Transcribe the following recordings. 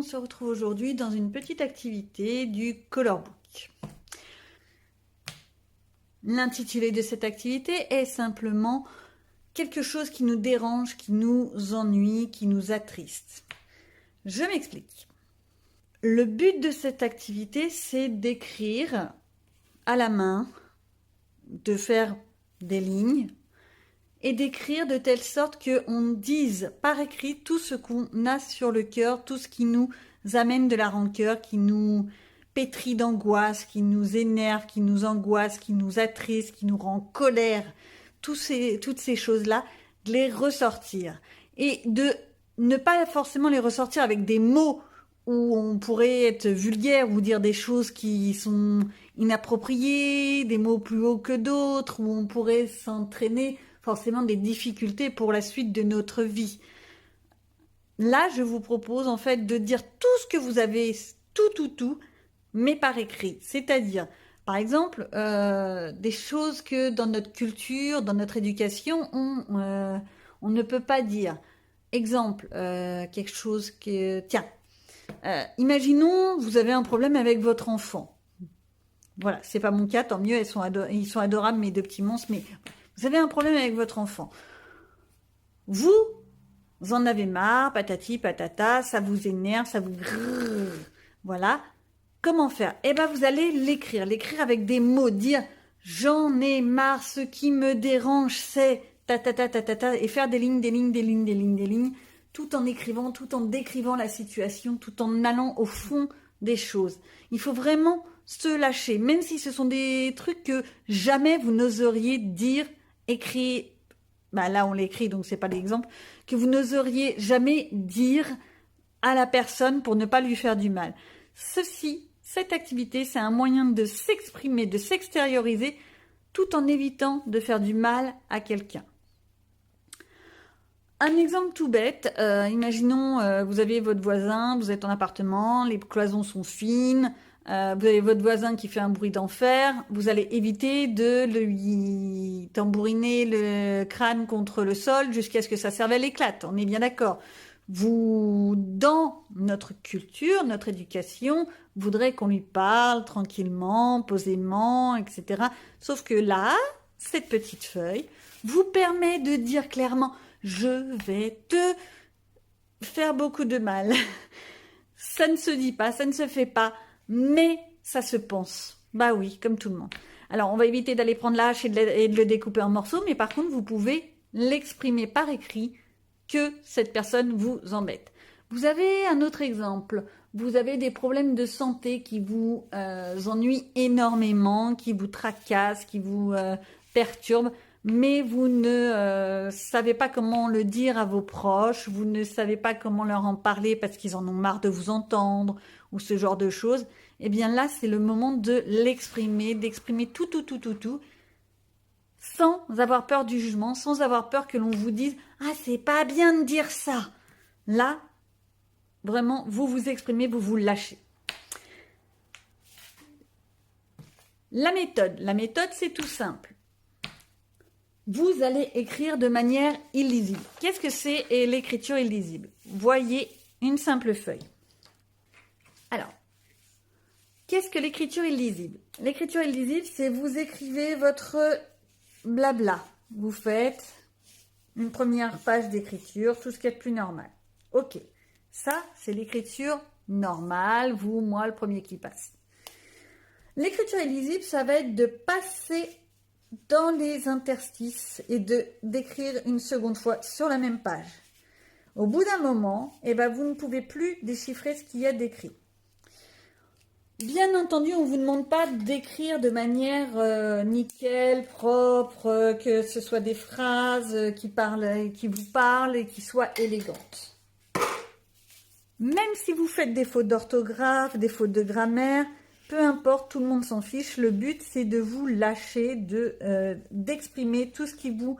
se retrouve aujourd'hui dans une petite activité du Color Book. L'intitulé de cette activité est simplement quelque chose qui nous dérange, qui nous ennuie, qui nous attriste. Je m'explique. Le but de cette activité, c'est d'écrire à la main, de faire des lignes et d'écrire de telle sorte qu'on dise par écrit tout ce qu'on a sur le cœur, tout ce qui nous amène de la rancœur, qui nous pétrit d'angoisse, qui nous énerve, qui nous angoisse, qui nous attriste, qui nous rend colère, toutes ces choses-là, de les ressortir. Et de ne pas forcément les ressortir avec des mots où on pourrait être vulgaire ou dire des choses qui sont inappropriées, des mots plus hauts que d'autres, où on pourrait s'entraîner forcément des difficultés pour la suite de notre vie. Là, je vous propose en fait de dire tout ce que vous avez, tout, mais par écrit. C'est-à-dire, par exemple, des choses que dans notre culture, dans notre éducation, on ne peut pas dire. Exemple, quelque chose que... Tiens, imaginons, vous avez un problème avec votre enfant. Voilà, c'est pas mon cas, tant mieux, ils sont adorables, mes deux petits monstres, mais vous avez un problème avec votre enfant. Vous en avez marre, patati, patata, ça vous énerve, ça vous grrr. Voilà. Comment faire? Eh ben, vous allez l'écrire avec des mots, dire j'en ai marre, ce qui me dérange, c'est ta ta ta ta ta ta, et faire des lignes, tout en écrivant, tout en décrivant la situation, tout en allant au fond des choses. Il faut vraiment se lâcher, même si ce sont des trucs que jamais vous n'oseriez dire, écrire. Bah là on l'écrit donc c'est pas l'exemple, que vous n'oseriez jamais dire à la personne pour ne pas lui faire du mal. Cette activité, c'est un moyen de s'exprimer, de s'extérioriser, tout en évitant de faire du mal à quelqu'un. Un exemple tout bête, imaginons vous avez votre voisin, vous êtes en appartement, les cloisons sont fines, vous avez votre voisin qui fait un bruit d'enfer, vous allez éviter de lui tambouriner le crâne contre le sol jusqu'à ce que sa cervelle éclate, on est bien d'accord. Vous, dans notre culture, notre éducation, voudrait qu'on lui parle tranquillement, posément, etc. Sauf que là, cette petite feuille vous permet de dire clairement « Je vais te faire beaucoup de mal ». Ça ne se dit pas, ça ne se fait pas, mais ça se pense. Bah oui, comme tout le monde. Alors, on va éviter d'aller prendre la hache et de le découper en morceaux, mais par contre, vous pouvez l'exprimer par écrit que cette personne vous embête. Vous avez un autre exemple. Vous avez des problèmes de santé qui vous ennuient énormément, qui vous tracassent, qui vous perturbent, mais vous ne savez pas comment le dire à vos proches, vous ne savez pas comment leur en parler parce qu'ils en ont marre de vous entendre ou ce genre de choses. Eh bien là, c'est le moment de l'exprimer, d'exprimer tout, sans avoir peur du jugement, sans avoir peur que l'on vous dise « Ah, c'est pas bien de dire ça !» Là, vraiment, vous vous exprimez, vous vous lâchez. La méthode, c'est tout simple. Vous allez écrire de manière illisible. Qu'est-ce que c'est l'écriture illisible? Voyez une simple feuille. Alors, qu'est-ce que l'écriture illisible? L'écriture illisible, c'est vous écrivez votre blabla. Vous faites une première page d'écriture, tout ce qui est plus normal. Ok, ça, c'est l'écriture normale, vous, moi, le premier qui passe. L'écriture illisible, ça va être de passer dans les interstices et d'écrire une seconde fois sur la même page. Au bout d'un moment, eh ben, vous ne pouvez plus déchiffrer ce qu'il y a d'écrit. Bien entendu, on ne vous demande pas d'écrire de manière nickel, propre, que ce soit des phrases qui vous parlent et qui soient élégantes. Même si vous faites des fautes d'orthographe, des fautes de grammaire, peu importe, tout le monde s'en fiche. Le but, c'est de vous lâcher, d'exprimer tout ce qui vous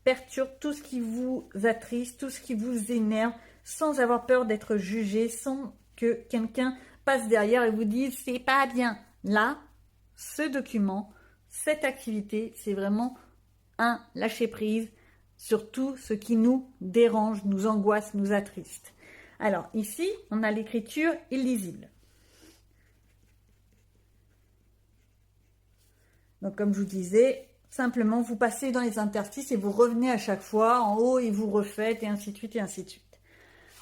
perturbe, tout ce qui vous attriste, tout ce qui vous énerve, sans avoir peur d'être jugé, sans que quelqu'un passe derrière et vous dise « c'est pas bien ». Là, ce document, cette activité, c'est vraiment un lâcher-prise sur tout ce qui nous dérange, nous angoisse, nous attriste. Alors ici, on a l'écriture illisible. Donc comme je vous disais, simplement vous passez dans les interstices et vous revenez à chaque fois en haut et vous refaites et ainsi de suite et ainsi de suite.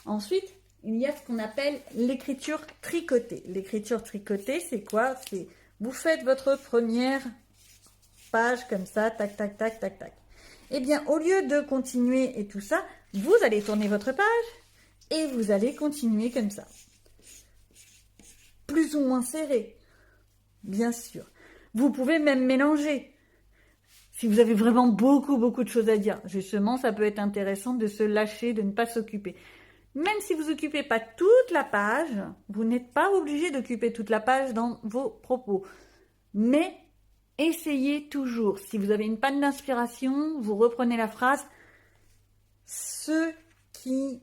Ensuite, il y a ce qu'on appelle l'écriture tricotée. L'écriture tricotée, c'est quoi? C'est vous faites votre première page comme ça, tac, tac, tac, tac, tac. Eh bien, au lieu de continuer et tout ça, vous allez tourner votre page et vous allez continuer comme ça. Plus ou moins serré, bien sûr. Vous pouvez même mélanger. Si vous avez vraiment beaucoup de choses à dire, justement, ça peut être intéressant de se lâcher, de ne pas s'occuper. Même si vous n'occupez pas toute la page, vous n'êtes pas obligé d'occuper toute la page dans vos propos. Mais essayez toujours. Si vous avez une panne d'inspiration, vous reprenez la phrase « Ce qui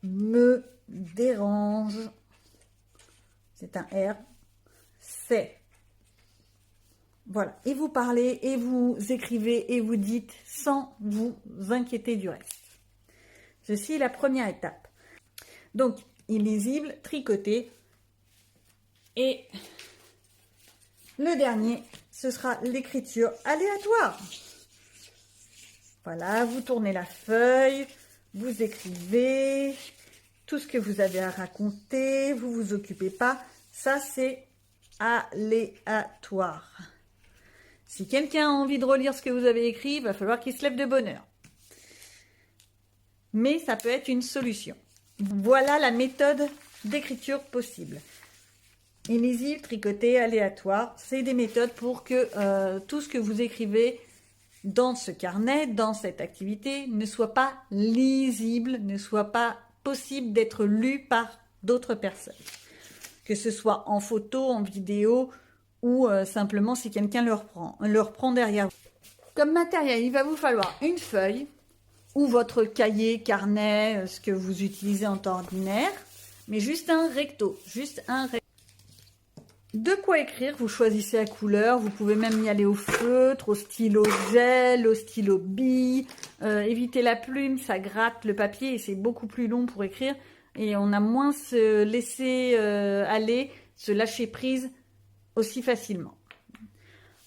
me dérange », c'est un R, c'est. Voilà. Et vous parlez, et vous écrivez, et vous dites sans vous inquiéter du reste. Ceci est la première étape. Donc, illisible, tricoté. Et le dernier, ce sera l'écriture aléatoire. Voilà, vous tournez la feuille, vous écrivez tout ce que vous avez à raconter, vous vous occupez pas. Ça, c'est aléatoire. Si quelqu'un a envie de relire ce que vous avez écrit, il va falloir qu'il se lève de bonne heure. Mais ça peut être une solution. Voilà la méthode d'écriture possible. Illisible, tricoté, aléatoire, c'est des méthodes pour que tout ce que vous écrivez dans ce carnet, dans cette activité, ne soit pas lisible, ne soit pas possible d'être lu par d'autres personnes. Que ce soit en photo, en vidéo ou simplement si quelqu'un le reprend derrière vous. Comme matériel, il va vous falloir une feuille ou votre cahier, carnet, ce que vous utilisez en temps ordinaire, mais juste un recto, De quoi écrire, vous choisissez la couleur, vous pouvez même y aller au feutre, au stylo gel, au stylo bille, évitez la plume, ça gratte le papier et c'est beaucoup plus long pour écrire et on a moins se laisser aller, se lâcher prise aussi facilement.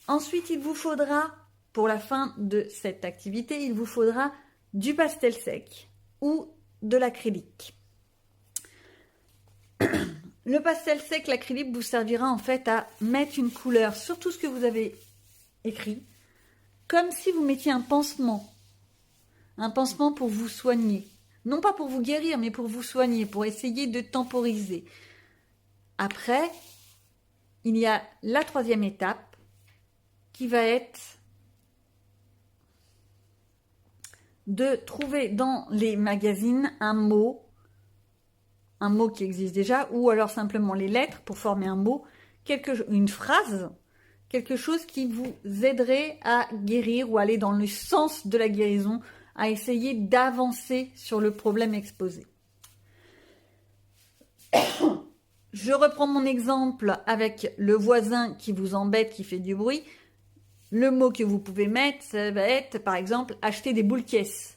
Ensuite, il vous faudra, pour la fin de cette activité, il vous faudra du pastel sec ou de l'acrylique. Le pastel sec, l'acrylique vous servira en fait à mettre une couleur sur tout ce que vous avez écrit, comme si vous mettiez un pansement pour vous soigner. Non pas pour vous guérir, mais pour vous soigner, pour essayer de temporiser. Après, il y a la troisième étape qui va être de trouver dans les magazines un mot qui existe déjà, ou alors simplement les lettres pour former un mot, une phrase, quelque chose qui vous aiderait à guérir ou aller dans le sens de la guérison, à essayer d'avancer sur le problème exposé. Je reprends mon exemple avec le voisin qui vous embête, qui fait du bruit. Le mot que vous pouvez mettre, ça va être, par exemple, acheter des boules caisses.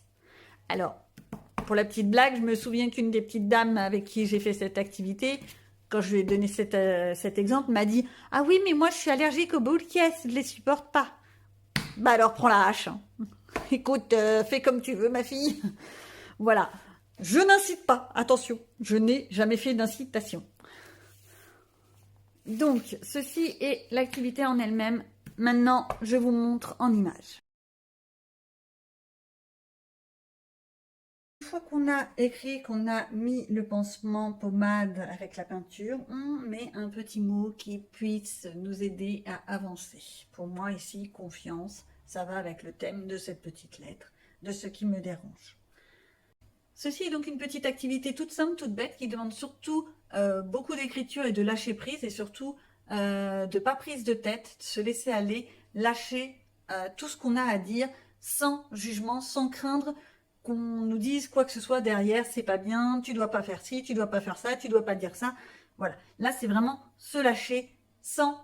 Alors, pour la petite blague, je me souviens qu'une des petites dames avec qui j'ai fait cette activité, quand je lui ai donné cet exemple, m'a dit « Ah oui, mais moi, je suis allergique aux boules caisses, je ne les supporte pas. » Bah alors, prends la hache. Hein. Écoute, fais comme tu veux, ma fille. Voilà. Je n'incite pas, attention, je n'ai jamais fait d'incitation. Donc, ceci est l'activité en elle-même. Maintenant, je vous montre en image. Une fois qu'on a écrit, qu'on a mis le pansement pommade avec la peinture, on met un petit mot qui puisse nous aider à avancer. Pour moi ici, confiance, ça va avec le thème de cette petite lettre, de ce qui me dérange. Ceci est donc une petite activité toute simple, toute bête, qui demande surtout beaucoup d'écriture et de lâcher prise, et surtout de pas prise de tête, de se laisser aller, lâcher tout ce qu'on a à dire, sans jugement, sans craindre qu'on nous dise quoi que ce soit derrière, c'est pas bien, tu dois pas faire ci, tu dois pas faire ça, tu dois pas dire ça. Voilà, là c'est vraiment se lâcher sans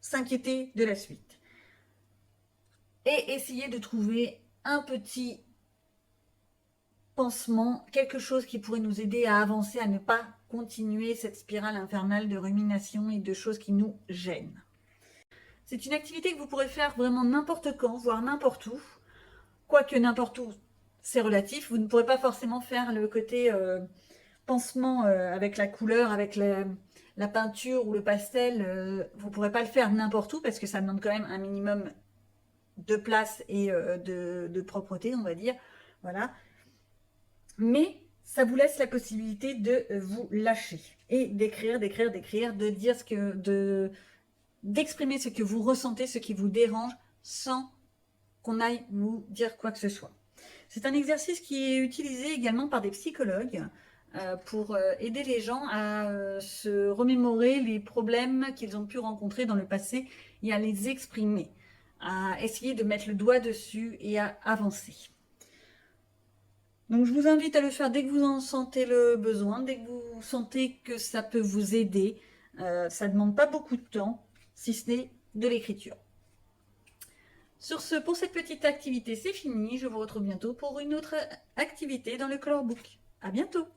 s'inquiéter de la suite. Et essayer de trouver un petit pansement, quelque chose qui pourrait nous aider à avancer, à ne pas continuer cette spirale infernale de rumination et de choses qui nous gênent. C'est une activité que vous pourrez faire vraiment n'importe quand, voire n'importe où. Quoique n'importe où, c'est relatif. Vous ne pourrez pas forcément faire le côté pansement avec la couleur, avec la peinture ou le pastel. Vous ne pourrez pas le faire n'importe où parce que ça demande quand même un minimum de place et de propreté, on va dire. Voilà. Mais ça vous laisse la possibilité de vous lâcher et d'écrire, de dire d'exprimer ce que vous ressentez, ce qui vous dérange, sans qu'on aille vous dire quoi que ce soit. C'est un exercice qui est utilisé également par des psychologues pour aider les gens à se remémorer les problèmes qu'ils ont pu rencontrer dans le passé et à les exprimer, à essayer de mettre le doigt dessus et à avancer. Donc je vous invite à le faire dès que vous en sentez le besoin, dès que vous sentez que ça peut vous aider. Ça ne demande pas beaucoup de temps, si ce n'est de l'écriture. Sur ce, pour cette petite activité, c'est fini. Je vous retrouve bientôt pour une autre activité dans le Color Book. À bientôt!